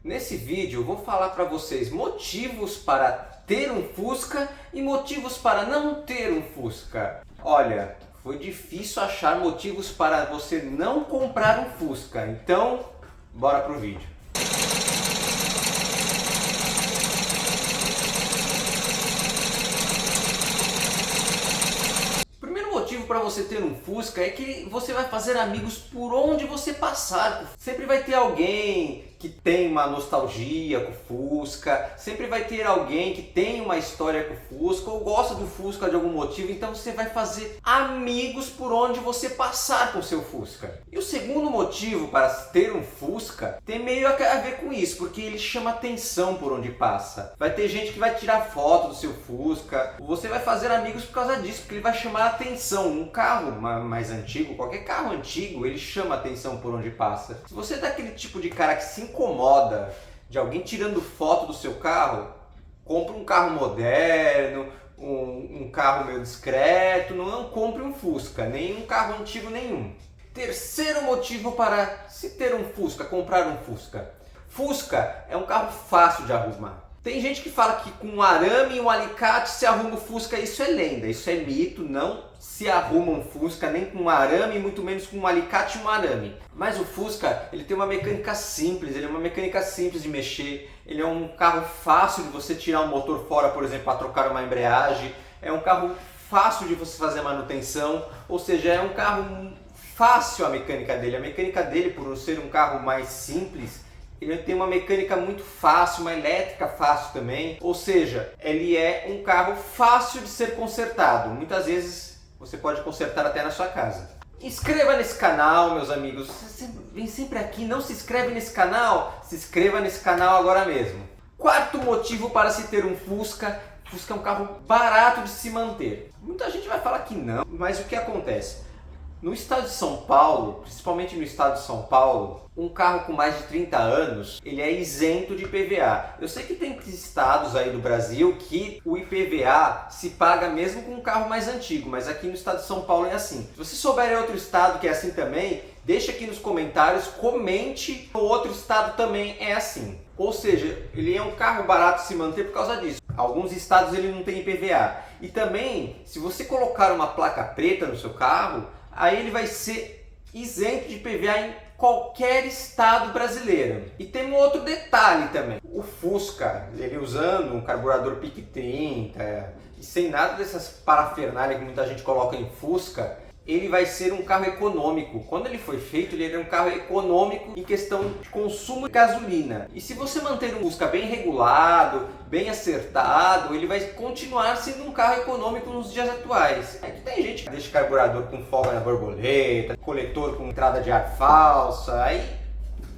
Nesse vídeo eu vou falar para vocês motivos para ter um Fusca e motivos para não ter um Fusca. Olha, foi difícil achar motivos para você não comprar um Fusca, então bora pro vídeo. Para você ter um Fusca é que você vai fazer amigos por onde você passar. Sempre vai ter alguém que tem uma nostalgia com o Fusca, sempre vai ter alguém que tem uma história com o Fusca ou gosta do Fusca de algum motivo, então você vai fazer amigos por onde você passar com o seu Fusca. E o segundo motivo para ter um Fusca tem meio a ver com isso, porque ele chama atenção por onde passa. Vai ter gente que vai tirar foto do seu Fusca, você vai fazer amigos por causa disso, porque ele vai chamar atenção. Um carro mais antigo, qualquer carro antigo, ele chama atenção por onde passa. Se você é daquele tipo de cara que se incomoda de alguém tirando foto do seu carro, compre um carro moderno, um carro meio discreto, não compre um Fusca, nem um carro antigo nenhum. Terceiro motivo para se ter um Fusca, comprar um Fusca. Fusca é um carro fácil de arrumar. Tem gente que fala que com um arame e um alicate se arruma o Fusca, isso é lenda, isso é mito, não se arruma um Fusca nem com um arame, muito menos com um alicate e um arame. Mas o Fusca, ele tem uma mecânica simples, ele é uma mecânica simples de mexer, ele é um carro fácil de você tirar o motor fora, por exemplo, para trocar uma embreagem, é um carro fácil de você fazer manutenção, ou seja, é um carro fácil a mecânica dele, por ser um carro mais simples, ele tem uma mecânica muito fácil, uma elétrica fácil também, ou seja, ele é um carro fácil de ser consertado. Muitas vezes você pode consertar até na sua casa. Inscreva nesse canal, meus amigos. Você vem sempre aqui, não se inscreve nesse canal? Se inscreva nesse canal agora mesmo. Quarto motivo para se ter um Fusca. Fusca é um carro barato de se manter. Muita gente vai falar que não, mas o que acontece? No estado de São Paulo, principalmente no estado de São Paulo, um carro com mais de 30 anos, ele é isento de IPVA. Eu sei que tem estados aí do Brasil que o IPVA se paga mesmo com um carro mais antigo, mas aqui no estado de São Paulo é assim. Se você souber em outro estado que é assim também, deixa aqui nos comentários, comente o outro estado também é assim. Ou seja, ele é um carro barato de se manter por causa disso. Alguns estados ele não tem IPVA. E também, se você colocar uma placa preta no seu carro, aí ele vai ser isento de IPVA em qualquer estado brasileiro. E tem um outro detalhe também. O Fusca, ele usando um carburador PIC 30 e sem nada dessas parafernálias que muita gente coloca em Fusca, ele vai ser um carro econômico. Quando ele foi feito, ele era um carro econômico em questão de consumo de gasolina. E se você manter um Fusca bem regulado, bem acertado, ele vai continuar sendo um carro econômico nos dias atuais. Tem gente que deixa carburador com folga na borboleta, coletor com entrada de ar falsa, aí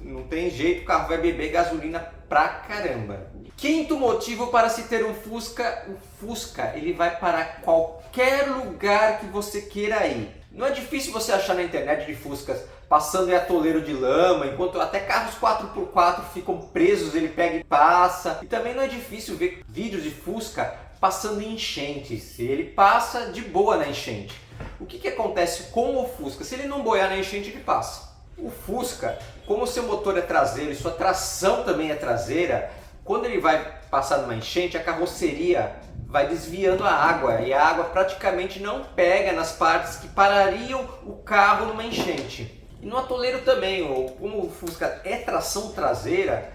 não tem jeito, o carro vai beber gasolina pra caramba. Quinto motivo para se ter um Fusca, o Fusca ele vai para qualquer lugar que você queira ir. Não é difícil você achar na internet de Fuscas passando em atoleiro de lama, enquanto até carros 4x4 ficam presos, ele pega e passa. E também não é difícil ver vídeos de Fusca passando em enchentes, ele passa de boa na enchente. O que acontece com o Fusca? Se ele não boiar na enchente, ele passa. O Fusca, como o seu motor é traseiro e sua tração também é traseira, quando ele vai passar numa enchente, a carroceria vai desviando a água e a água praticamente não pega nas partes que parariam o carro numa enchente. E no atoleiro também, como o Fusca é tração traseira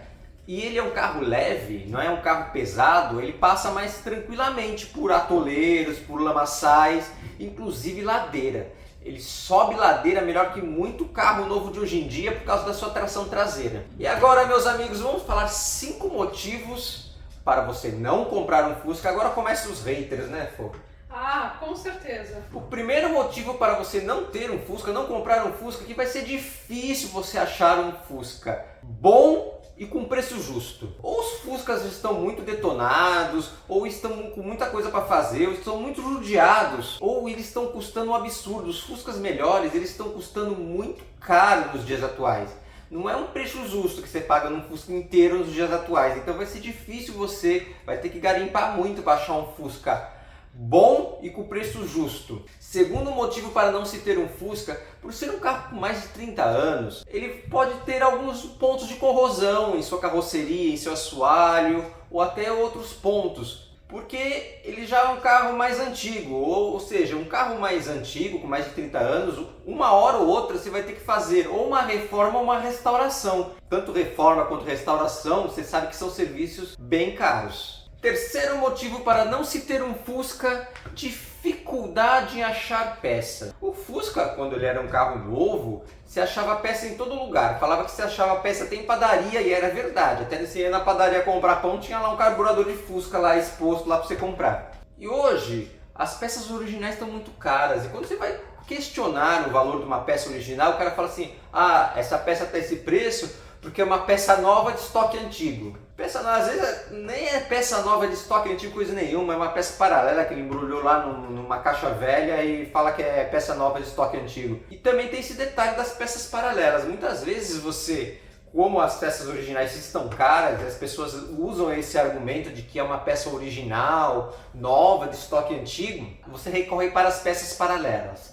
e ele é um carro leve, não é um carro pesado, ele passa mais tranquilamente por atoleiros, por lamaçais, inclusive ladeira. Ele sobe ladeira melhor que muito carro novo de hoje em dia por causa da sua tração traseira. E agora, meus amigos, vamos falar 5 motivos para você não comprar um Fusca. Agora começam os haters, né, Fô? Ah, com certeza. O primeiro motivo para você não ter um Fusca, não comprar um Fusca, é que vai ser difícil você achar um Fusca bom e com preço justo. Ou os Fuscas estão muito detonados, ou estão com muita coisa para fazer, ou estão muito judiados, ou eles estão custando um absurdo. Os Fuscas melhores, eles estão custando muito caro nos dias atuais. Não é um preço justo que você paga num Fusca inteiro nos dias atuais. Então vai ser difícil, você vai ter que garimpar muito para achar um Fusca bom e com preço justo. Segundo motivo para não se ter um Fusca, por ser um carro com mais de 30 anos, ele pode ter alguns pontos de corrosão em sua carroceria, em seu assoalho ou até outros pontos. Porque ele já é um carro mais antigo, ou seja, um carro mais antigo, com mais de 30 anos, uma hora ou outra você vai ter que fazer ou uma reforma ou uma restauração. Tanto reforma quanto restauração, você sabe que são serviços bem caros. Terceiro motivo para não se ter um Fusca, dificuldade em achar peça. O Fusca, quando ele era um carro novo, se achava peça em todo lugar. Falava que se achava peça até em padaria e era verdade. Até você ia na padaria comprar pão, tinha lá um carburador de Fusca lá exposto lá para você comprar. E hoje, as peças originais estão muito caras. E quando você vai questionar o valor de uma peça original, o cara fala assim, ah, essa peça está esse preço porque é uma peça nova de estoque antigo. Peça, às vezes nem é peça nova de estoque antigo, coisa nenhuma, é uma peça paralela que ele embrulhou lá numa caixa velha e fala que é peça nova de estoque antigo. E também tem esse detalhe das peças paralelas. Muitas vezes você, como as peças originais estão caras, as pessoas usam esse argumento de que é uma peça original, nova, de estoque antigo, você recorre para as peças paralelas.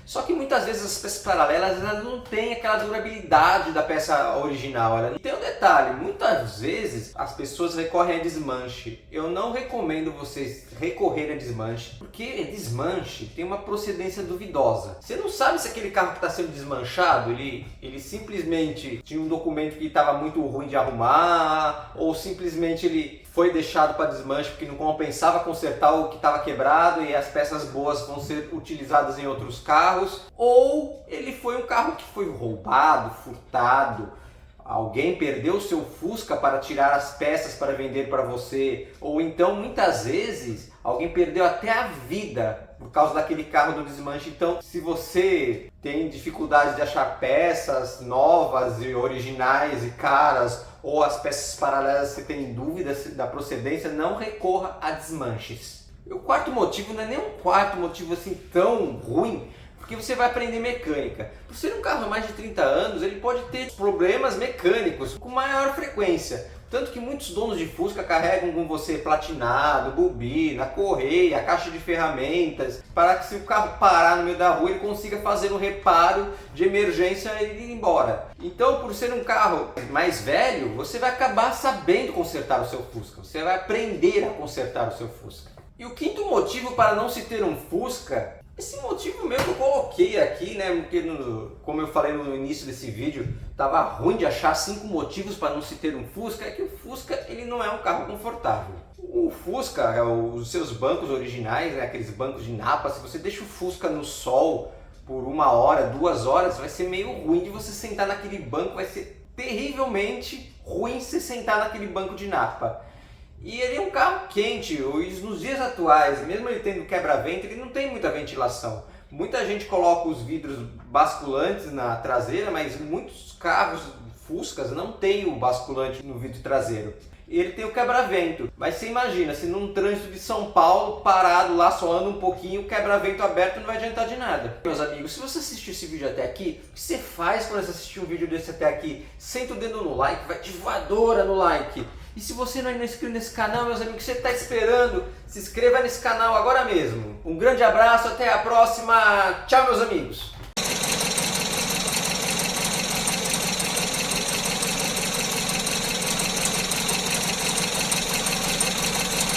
Só que muitas vezes as peças paralelas elas não têm aquela durabilidade da peça original. E tem um detalhe, muitas vezes as pessoas recorrem a desmanche. Eu não recomendo vocês recorrerem a desmanche, porque desmanche tem uma procedência duvidosa. Você não sabe se aquele carro que está sendo desmanchado, ele simplesmente tinha um documento que estava muito ruim de arrumar, ou simplesmente ele foi deixado para desmanche porque não compensava consertar o que estava quebrado e as peças boas vão ser utilizadas em outros carros, ou ele foi um carro que foi roubado, furtado, alguém perdeu o seu Fusca para tirar as peças para vender para você, ou então muitas vezes alguém perdeu até a vida por causa daquele carro do desmanche. Então, se você tem dificuldade de achar peças novas e originais e caras, ou as peças paralelas você tem dúvidas da procedência, não recorra a desmanches. E o quarto motivo não é nem um quarto motivo assim tão ruim, porque você vai aprender mecânica. Por ser um carro há mais de 30 anos, ele pode ter problemas mecânicos com maior frequência. Tanto que muitos donos de Fusca carregam com você platinado, bobina, correia, caixa de ferramentas, para que se o carro parar no meio da rua ele consiga fazer um reparo de emergência e ir embora. Então, por ser um carro mais velho, você vai acabar sabendo consertar o seu Fusca. Você vai aprender a consertar o seu Fusca. E o quinto motivo para não se ter um Fusca, esse motivo mesmo que eu coloquei aqui, né? Porque como eu falei no início desse vídeo, tava ruim de achar 5 motivos para não se ter um Fusca, é que o Fusca ele não é um carro confortável. O Fusca, os seus bancos originais, né, aqueles bancos de napa, se você deixa o Fusca no sol por 1 hora, 2 horas, vai ser meio ruim de você sentar naquele banco, vai ser terrivelmente ruim você sentar naquele banco de napa. E ele é um carro quente, nos dias atuais, mesmo ele tendo quebra-vento, ele não tem muita ventilação. Muita gente coloca os vidros basculantes na traseira, mas muitos carros Fuscas não tem o basculante no vidro traseiro. E ele tem o quebra-vento. Mas você imagina, se num trânsito de São Paulo, parado lá, só anda um pouquinho, o quebra-vento aberto não vai adiantar de nada. Meus amigos, se você assistiu esse vídeo até aqui, o que você faz quando você assistir um vídeo desse até aqui? Senta o dedo no like, vai de voadora no like. E se você não é inscrito nesse canal, meus amigos, você está esperando? Se inscreva nesse canal agora mesmo. Um grande abraço, até a próxima. Tchau, meus amigos.